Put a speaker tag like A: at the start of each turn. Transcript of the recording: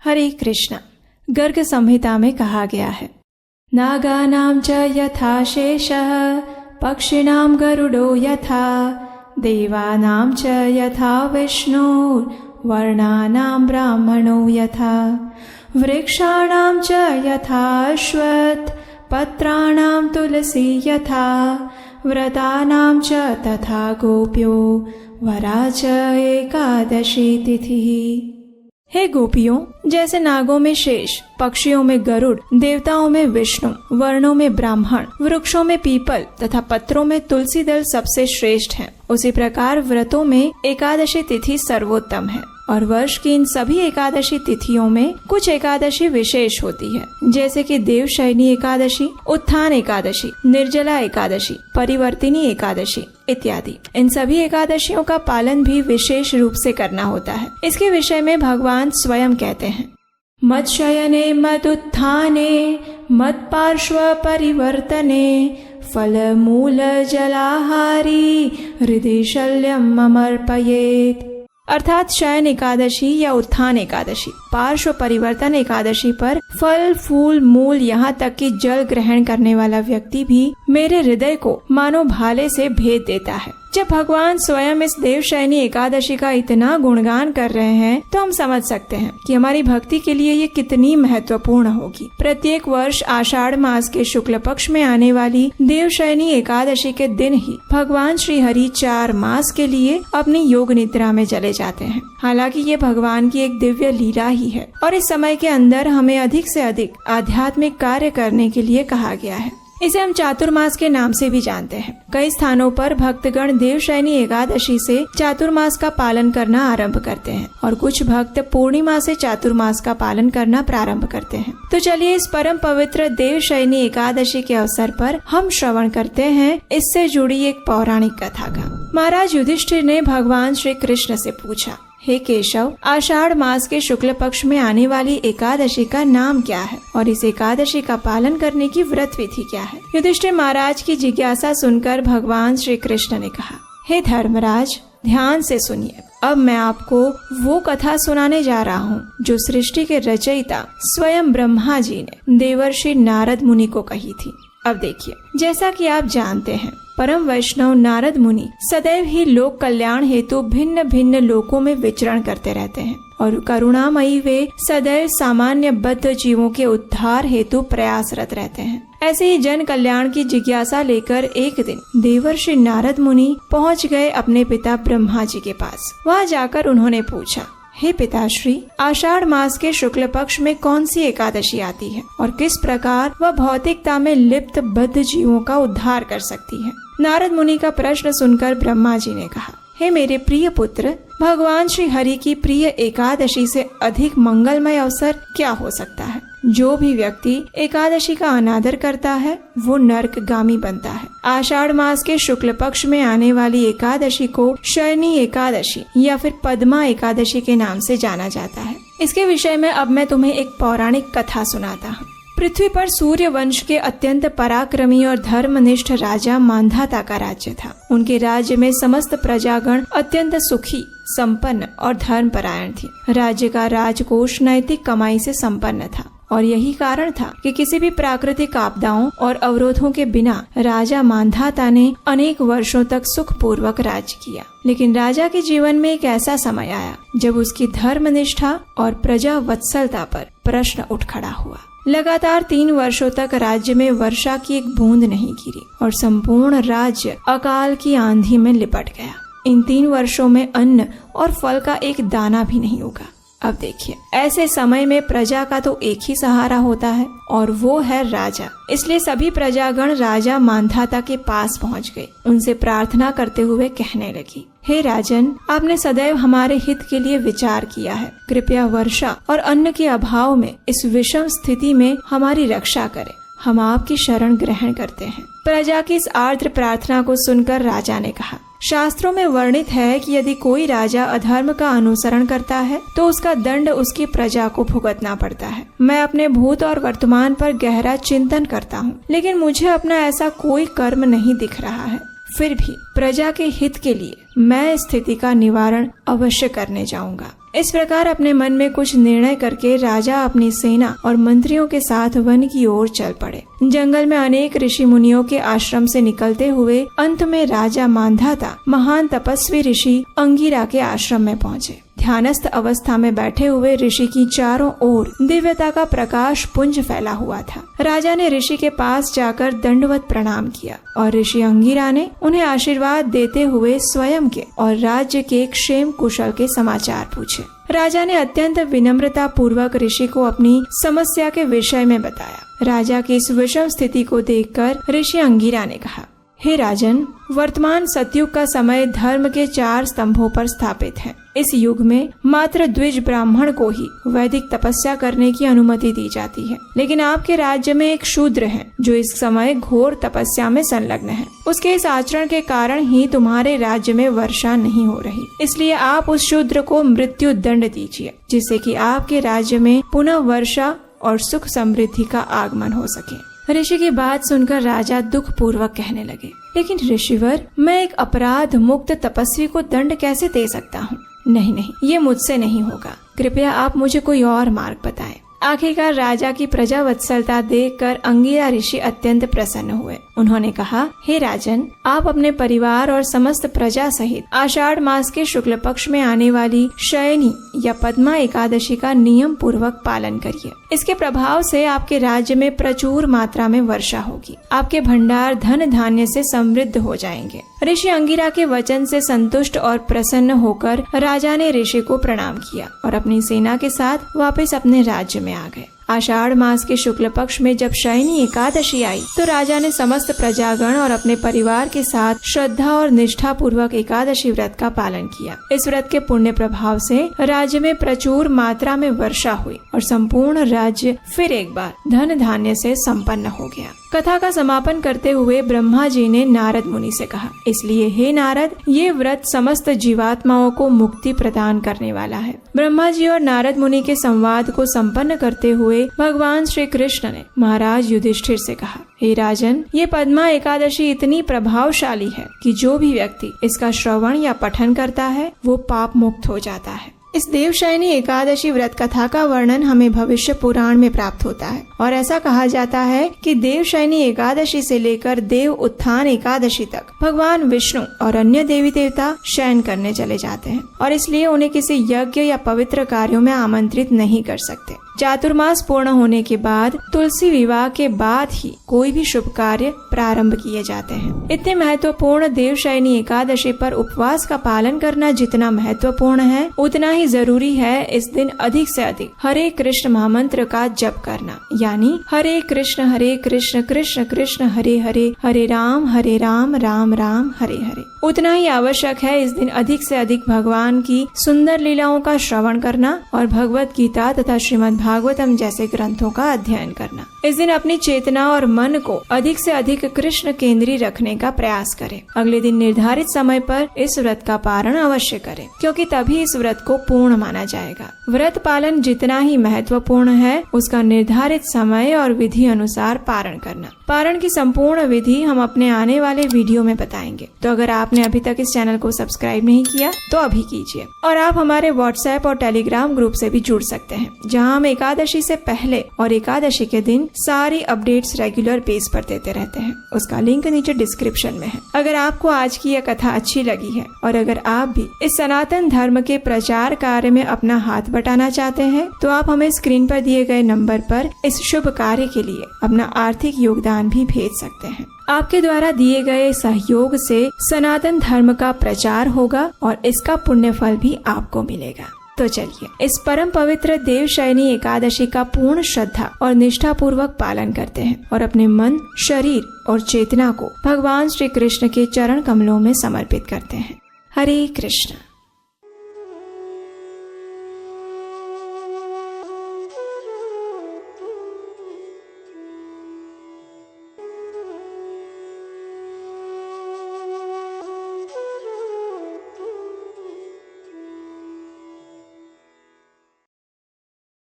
A: हरे कृष्ण। गर्ग संहिता में कहा गया है, नागानां च यथा शेषः पक्षिणां गरुडो यथा देवानां च यथा विष्णुर्वर्णानां ब्राह्मणो यथा वृक्षाणां च यथा अश्वत्थ पत्राणां तुलसी यथा व्रतानां च तथा गोप्यो वरा च एकादशी तिथिः। हे गोपियों, जैसे नागों में शेष, पक्षियों में गरुड़, देवताओं में विष्णु, वर्णों में ब्राह्मण, वृक्षों में पीपल तथा पत्रों में तुलसी दल सबसे श्रेष्ठ हैं, उसी प्रकार व्रतों में एकादशी तिथि सर्वोत्तम है। और वर्ष की इन सभी एकादशी तिथियों में कुछ एकादशी विशेष होती है, जैसे कि देवशयनी एकादशी, उत्थान एकादशी, निर्जला एकादशी, परिवर्तिनी एकादशी इत्यादि। इन सभी एकादशियों का पालन भी विशेष रूप से करना होता है। इसके विषय में भगवान स्वयं कहते हैं, मत्शयने मदुत्थाने मत्पार्श्व परिवर्तने फलमूल जलाहारी हृदि शल्यम अमर्पयेत्। अर्थात शयन एकादशी या उत्थान एकादशी, पार्श्व परिवर्तन एकादशी पर फल फूल मूल यहाँ तक कि जल ग्रहण करने वाला व्यक्ति भी मेरे हृदय को मानो भाले से भेद देता है। जब भगवान स्वयं इस देवशयनी एकादशी का इतना गुणगान कर रहे हैं तो हम समझ सकते हैं कि हमारी भक्ति के लिए ये कितनी महत्वपूर्ण होगी। प्रत्येक वर्ष आषाढ़ मास के शुक्ल पक्ष में आने वाली देवशयनी एकादशी के दिन ही भगवान श्री हरि 4 मास के लिए अपनी योग निद्रा में चले जाते हैं। हालांकि ये भगवान की एक दिव्य लीला ही है और इस समय के अंदर हमें अधिक से अधिक आध्यात्मिक कार्य करने के लिए कहा गया है। इसे हम चातुर्मास के नाम से भी जानते हैं। कई स्थानों पर भक्तगण देवशयनी एकादशी से चातुर्मास का पालन करना आरंभ करते हैं और कुछ भक्त पूर्णिमा से चातुर्मास का पालन करना प्रारंभ करते हैं। तो चलिए इस परम पवित्र देवशयनी एकादशी के अवसर पर हम श्रवण करते हैं इससे जुड़ी एक पौराणिक कथा का। महाराज युधिष्ठिर ने भगवान श्री कृष्ण से पूछा, हे केशव, आषाढ़ मास के शुक्ल पक्ष में आने वाली एकादशी का नाम क्या है और इस एकादशी का पालन करने की व्रत विधि क्या है? युधिष्ठिर महाराज की जिज्ञासा सुनकर भगवान श्री कृष्ण ने कहा, हे धर्मराज, ध्यान से सुनिए। अब मैं आपको वो कथा सुनाने जा रहा हूँ जो सृष्टि के रचयिता स्वयं ब्रह्मा जी ने देवर्षि नारद मुनि को कही थी। अब देखिए, जैसा कि आप जानते हैं, परम वैष्णव नारद मुनि सदैव ही लोक कल्याण हेतु भिन्न भिन्न लोकों में विचरण करते रहते हैं और करुणामयी वे सदैव सामान्य बद्ध जीवों के उद्धार हेतु प्रयासरत रहते हैं। ऐसे ही जन कल्याण की जिज्ञासा लेकर एक दिन देवर्षि नारद मुनि पहुंच गए अपने पिता ब्रह्मा जी के पास। वहां जाकर उन्होंने पूछा, हे पिताश्री, आषाढ़ मास के शुक्ल पक्ष में कौन सी एकादशी आती है और किस प्रकार वह भौतिकता में लिप्त बद्ध जीवों का उद्धार कर सकती है? नारद मुनि का प्रश्न सुनकर ब्रह्मा जी ने कहा, हे मेरे प्रिय पुत्र, भगवान श्री हरि की प्रिय एकादशी से अधिक मंगलमय अवसर क्या हो सकता है? जो भी व्यक्ति एकादशी का अनादर करता है वो नरकगामी बनता है। आषाढ़ मास के शुक्ल पक्ष में आने वाली एकादशी को शयनी एकादशी या फिर पद्मा एकादशी के नाम से जाना जाता है। इसके विषय में अब मैं तुम्हें एक पौराणिक कथा सुनाता हूँ। पृथ्वी पर सूर्य वंश के अत्यंत पराक्रमी और धर्मनिष्ठ राजा मांधाता का राज्य था। उनके राज्य में समस्त प्रजागण अत्यंत सुखी, संपन्न और धर्मपरायण थी। राज्य का राजकोष नैतिक कमाई से संपन्न था और यही कारण था कि किसी भी प्राकृतिक आपदाओं और अवरोधों के बिना राजा मांधाता ने अनेक वर्षों तक सुखपूर्वक राज्य किया। लेकिन राजा के जीवन में एक ऐसा समय आया जब उसकी धर्मनिष्ठा और प्रजा वत्सलता पर प्रश्न उठ खड़ा हुआ। लगातार 3 वर्षों तक राज्य में वर्षा की एक बूंद नहीं गिरी और संपूर्ण राज्य अकाल की आंधी में लिपट गया। इन 3 वर्षों में अन्न और फल का एक दाना भी नहीं उगा। अब देखिए, ऐसे समय में प्रजा का तो एक ही सहारा होता है और वो है राजा। इसलिए सभी प्रजागण राजा मांधाता के पास पहुंच गए। उनसे प्रार्थना करते हुए कहने लगी, हे राजन, आपने सदैव हमारे हित के लिए विचार किया है। कृपया वर्षा और अन्न के अभाव में इस विषम स्थिति में हमारी रक्षा करें। हम आपकी शरण ग्रहण करते हैं। प्रजा की इस आर्द्र प्रार्थना को सुनकर राजा ने कहा, शास्त्रों में वर्णित है कि यदि कोई राजा अधर्म का अनुसरण करता है तो उसका दंड उसकी प्रजा को भुगतना पड़ता है। मैं अपने भूत और वर्तमान पर गहरा चिंतन करता हूँ, लेकिन मुझे अपना ऐसा कोई कर्म नहीं दिख रहा है। फिर भी प्रजा के हित के लिए मैं स्थिति का निवारण अवश्य करने जाऊंगा। इस प्रकार अपने मन में कुछ निर्णय करके राजा अपनी सेना और मंत्रियों के साथ वन की ओर चल पड़े। जंगल में अनेक ऋषि मुनियों के आश्रम से निकलते हुए अंत में राजा मांधाता महान तपस्वी ऋषि अंगिरा के आश्रम में पहुँचे। ध्यानस्थ अवस्था में बैठे हुए ऋषि की चारों ओर दिव्यता का प्रकाश पुंज फैला हुआ था। राजा ने ऋषि के पास जाकर दंडवत प्रणाम किया और ऋषि अंगिरा ने उन्हें आशीर्वाद देते हुए स्वयं के और राज्य के क्षेम कुशल के समाचार पूछे। राजा ने अत्यंत विनम्रता पूर्वक ऋषि को अपनी समस्या के विषय में बताया। राजा की इस विषम स्थिति को देखकर ऋषि अंगिरा ने कहा, हे राजन, वर्तमान सतयुग का समय धर्म के 4 स्तंभों पर स्थापित है। इस युग में मात्र द्विज ब्राह्मण को ही वैदिक तपस्या करने की अनुमति दी जाती है, लेकिन आपके राज्य में एक शूद्र है जो इस समय घोर तपस्या में संलग्न है। उसके इस आचरण के कारण ही तुम्हारे राज्य में वर्षा नहीं हो रही। इसलिए आप उस शूद्र को मृत्यु दंड दीजिए, जिससे कि आपके राज्य में पुनः वर्षा और सुख समृद्धि का आगमन हो सके। ऋषि की बात सुनकर राजा दुख पूर्वक कहने लगे, लेकिन ऋषिवर, मैं एक अपराध मुक्त तपस्वी को दंड कैसे दे सकता हूँ? नहीं, ये मुझसे नहीं होगा। कृपया आप मुझे कोई और मार्ग बताएं। आखिरकार राजा की प्रजा वत्सलता देखकर अंगिरा ऋषि अत्यंत प्रसन्न हुए। उन्होंने कहा, हे राजन, आप अपने परिवार और समस्त प्रजा सहित आषाढ़ मास के शुक्ल पक्ष में आने वाली शयनी या पद्मा एकादशी का नियम पूर्वक पालन करिए। इसके प्रभाव से आपके राज्य में प्रचुर मात्रा में वर्षा होगी। आपके भंडार धन धान्य से समृद्ध हो जाएंगे। ऋषि अंगिरा के वचन से संतुष्ट और प्रसन्न होकर राजा ने ऋषि को प्रणाम किया और अपनी सेना के साथ वापस अपने राज्य में आ गए। आषाढ़ मास के शुक्ल पक्ष में जब शयनी एकादशी आई तो राजा ने समस्त प्रजागण और अपने परिवार के साथ श्रद्धा और निष्ठा पूर्वक एकादशी व्रत का पालन किया। इस व्रत के पुण्य प्रभाव से राज्य में प्रचुर मात्रा में वर्षा हुई और संपूर्ण राज्य फिर एक बार धन धान्य से संपन्न हो गया। कथा का समापन करते हुए ब्रह्मा जी ने नारद मुनि से कहा, इसलिए हे नारद, ये व्रत समस्त जीवात्माओं को मुक्ति प्रदान करने वाला है। ब्रह्मा जी और नारद मुनि के संवाद को संपन्न करते हुए भगवान श्री कृष्ण ने महाराज युधिष्ठिर से कहा, हे राजन, ये पद्मा एकादशी इतनी प्रभावशाली है कि जो भी व्यक्ति इसका श्रवण या पठन करता है वो पाप मुक्त हो जाता है। इस देवशयनी एकादशी व्रत कथा का वर्णन हमें भविष्य पुराण में प्राप्त होता है और ऐसा कहा जाता है कि देवशयनी एकादशी से लेकर देव उत्थान एकादशी तक भगवान विष्णु और अन्य देवी देवता शयन करने चले जाते हैं और इसलिए उन्हें किसी यज्ञ या पवित्र कार्यों में आमंत्रित नहीं कर सकते। चातुर्मास पूर्ण होने के बाद तुलसी विवाह के बाद ही कोई भी शुभ कार्य प्रारंभ किए जाते हैं। इतने महत्वपूर्ण देवशयनी एकादशी पर उपवास का पालन करना जितना महत्वपूर्ण है, उतना ही जरूरी है इस दिन अधिक से अधिक हरे कृष्ण महामंत्र का जप करना, यानी हरे कृष्ण कृष्ण कृष्ण हरे हरे, हरे राम राम राम हरे हरे। उतना ही आवश्यक है इस दिन अधिक से अधिक भगवान की सुंदर लीलाओं का श्रवण करना और भगवत गीता तथा श्रीमद् भागवतम जैसे ग्रंथों का अध्ययन करना। इस दिन अपनी चेतना और मन को अधिक से अधिक कृष्ण केंद्री रखने का प्रयास करें। अगले दिन निर्धारित समय पर इस व्रत का पारण अवश्य करें, क्योंकि तभी इस व्रत को पूर्ण माना जाएगा। व्रत पालन जितना ही महत्वपूर्ण है, उसका निर्धारित समय और विधि अनुसार पारण करना। पारण की संपूर्ण विधि हम अपने आने वाले वीडियो में बताएंगे। तो अगर आपने अभी तक इस चैनल को सब्सक्राइब नहीं किया तो अभी कीजिए और आप हमारे व्हाट्सएप और टेलीग्राम ग्रुप से भी जुड़ सकते हैं, जहां हम एकादशी से पहले और एकादशी के दिन सारी अपडेट्स रेगुलर बेस पर देते रहते हैं। उसका लिंक नीचे डिस्क्रिप्शन में है। अगर आपको आज की यह कथा अच्छी लगी है और अगर आप भी इस सनातन धर्म के प्रचार कार्य में अपना हाथ बटाना चाहते हैं, तो आप हमें स्क्रीन पर दिए गए नंबर पर इस शुभ कार्य के लिए अपना आर्थिक योगदान भी भेज सकते हैं। आपके द्वारा दिए गए सहयोग से सनातन धर्म का प्रचार होगा और इसका पुण्य फल भी आपको मिलेगा। तो चलिए इस परम पवित्र देवशयनी एकादशी का पूर्ण श्रद्धा और निष्ठा पूर्वक पालन करते हैं और अपने मन, शरीर और चेतना को भगवान श्री कृष्ण के चरण कमलों में समर्पित करते हैं। हरे कृष्ण।